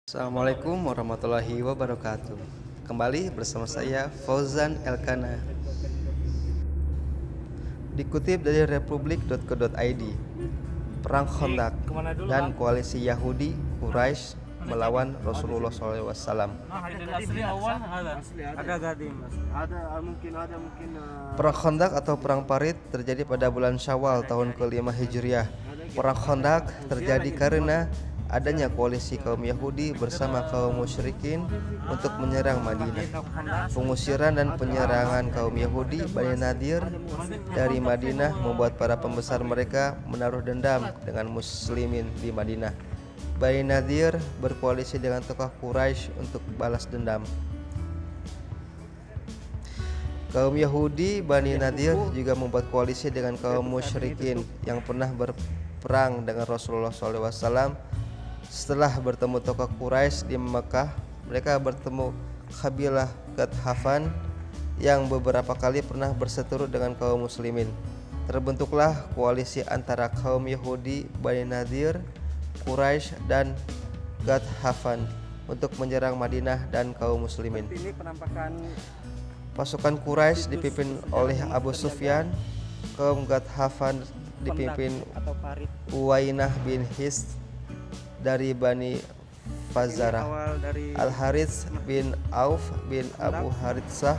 Assalamualaikum warahmatullahi wabarakatuh. Kembali bersama saya Fauzan Elkana. Dikutip dari republik.co.id, Perang Khandaq dan koalisi Yahudi Quraisy melawan Rasulullah SAW. Perang Khandaq atau Perang Parit terjadi pada bulan Syawal tahun ke-5 Hijriah. Perang Khandaq terjadi karena adanya koalisi kaum Yahudi bersama kaum musyrikin untuk menyerang Madinah. Pengusiran dan penyerangan kaum Yahudi Bani Nadir dari Madinah membuat para pembesar mereka menaruh dendam dengan muslimin di Madinah. Bani Nadir berkoalisi dengan tokoh Quraisy untuk balas dendam. Kaum Yahudi Bani Nadir juga membuat koalisi dengan kaum musyrikin yang pernah berperang dengan Rasulullah SAW. Setelah bertemu tokoh Quraisy di Mekah, mereka bertemu kabilah Ghathafan yang beberapa kali pernah berseteru dengan kaum muslimin. Terbentuklah koalisi antara kaum Yahudi Bani Nadir, Quraisy dan Ghathafan untuk menyerang Madinah dan kaum muslimin. Pasukan Quraisy dipimpin oleh Abu Sufyan, kaum Ghathafan dipimpin Uwainah bin His dari Bani Fazarah, Al-Harits bin Auf bin Abu Haritsah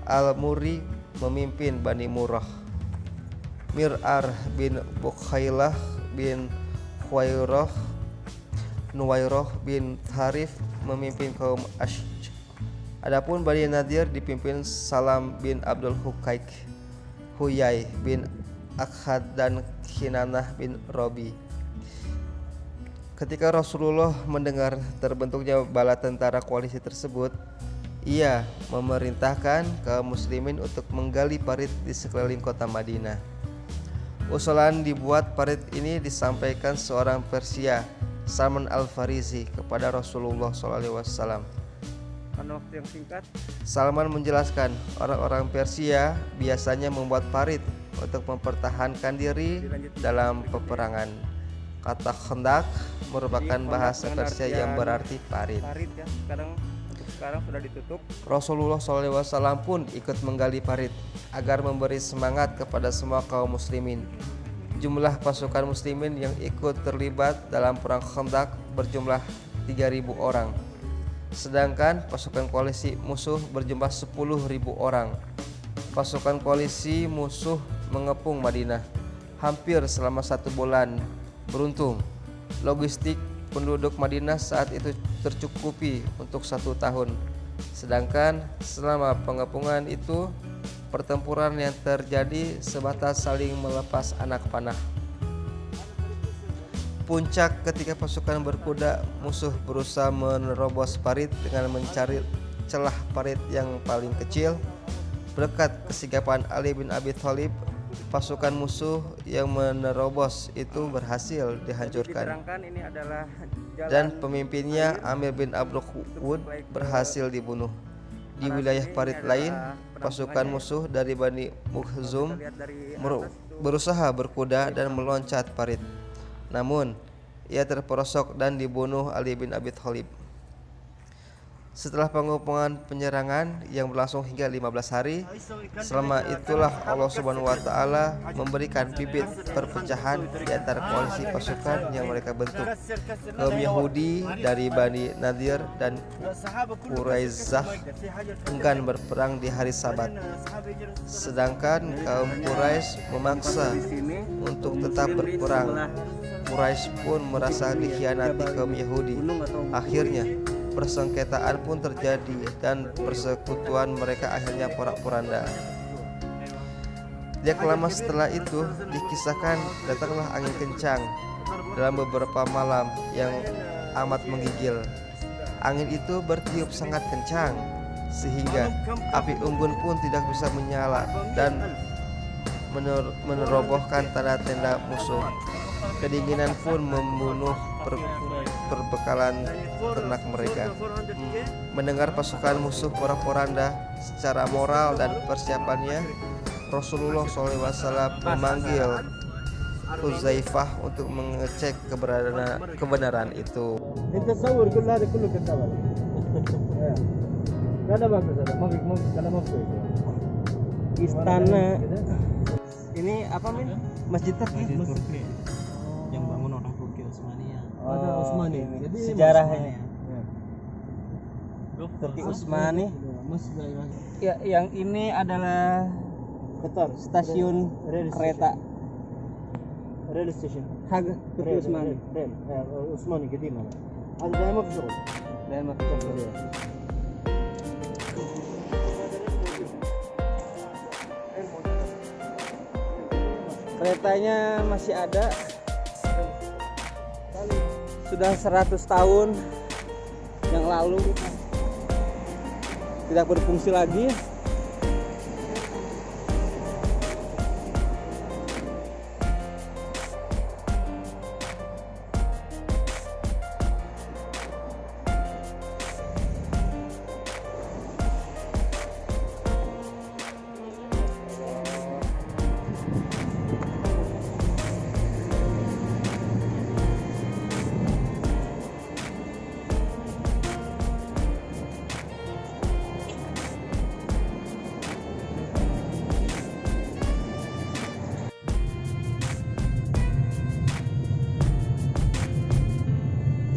Al-Muri memimpin Bani Murrah, Mir'ar bin Bukhailah bin Nuwairah bin Tharif memimpin kaum Ashj. Adapun Bani Nadir dipimpin Salam bin Abdul Huyai bin Akhad dan Kinanah bin Robi. Ketika Rasulullah mendengar terbentuknya bala tentara koalisi tersebut, ia memerintahkan kaum muslimin untuk menggali parit di sekeliling kota Madinah. Usulan dibuat parit ini disampaikan seorang Persia, Salman Al-Farisi, kepada Rasulullah SAW. Pada waktu yang singkat, Salman menjelaskan orang-orang Persia biasanya membuat parit untuk mempertahankan diri dalam peperangan. Kata Khandaq merupakan bahasa Persia yang berarti parit. ya, sekarang sudah ditutup. Rasulullah SAW pun ikut menggali parit agar memberi semangat kepada semua kaum muslimin. Jumlah pasukan muslimin yang ikut terlibat dalam perang Khandaq berjumlah 3.000 orang. Sedangkan pasukan koalisi musuh berjumlah 10.000 orang. Pasukan koalisi musuh mengepung Madinah hampir selama 1 bulan. Beruntung, logistik penduduk Madinah saat itu tercukupi untuk 1 tahun. Sedangkan selama pengepungan itu, pertempuran yang terjadi sebatas saling melepas anak panah. Puncak ketika pasukan berkuda musuh berusaha menerobos parit dengan mencari celah parit yang paling kecil. Berkat kesigapan Ali bin Abi Thalib, pasukan musuh yang menerobos itu berhasil dihancurkan, dan pemimpinnya Amir bin Abdul berhasil dibunuh. Di wilayah parit lain, pasukan musuh dari Bani Mukhzum berusaha berkuda dan meloncat parit. Namun, ia terperosok dan dibunuh Ali bin Abi Thalib. Setelah pengepungan penyerangan yang berlangsung hingga 15 hari, selama itulah Allah Subhanahu wa Ta'ala memberikan bibit perpecahan di antara koalisi pasukan yang mereka bentuk. Kaum Yahudi dari Bani Nadir dan Quraisyah enggan berperang di hari Sabat, sedangkan kaum Quraisy memaksa untuk tetap berperang. Quraisy pun merasa dikhianati kaum Yahudi. Akhirnya persengketaan pun terjadi dan persekutuan mereka akhirnya porak-poranda. Tidak lama setelah itu dikisahkan datanglah angin kencang dalam beberapa malam yang amat menggigil. Angin itu bertiup sangat kencang sehingga api unggun pun tidak bisa menyala dan menerobohkan tenda-tenda musuh. Kedinginan pun membunuh perbekalan ternak mereka. Mendengar pasukan musuh porak-poranda secara moral dan persiapannya, Rasulullah SAW memanggil Huzaifah untuk mengecek kebenaran itu. انت تصور كل هذا كله كذاب. هذا bagus ada. Mau kalau mau Istana. Ini apa Min? Masjid Turki. Yang bangun orang Turki Utsmaniyah. Ada Utsmani. Jadi Sejarahnya. Turki Utsmani. Masjid Ya, yang ini adalah Qatar stasiun kereta ريل ستيشن Haga Turki Utsmani. ريل عثماني قديم هذا. هذا دائما في شغل. Dan keretanya masih ada, sudah 100 tahun yang lalu tidak berfungsi lagi.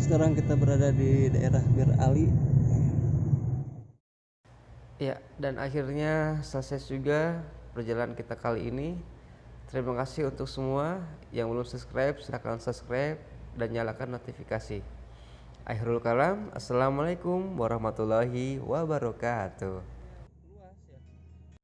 Sekarang kita berada di daerah Bir Ali. Ya, dan akhirnya selesai juga perjalanan kita kali ini. Terima kasih untuk semua yang belum subscribe, silakan subscribe dan nyalakan notifikasi. Akhirul kalam, assalamualaikum warahmatullahi wabarakatuh.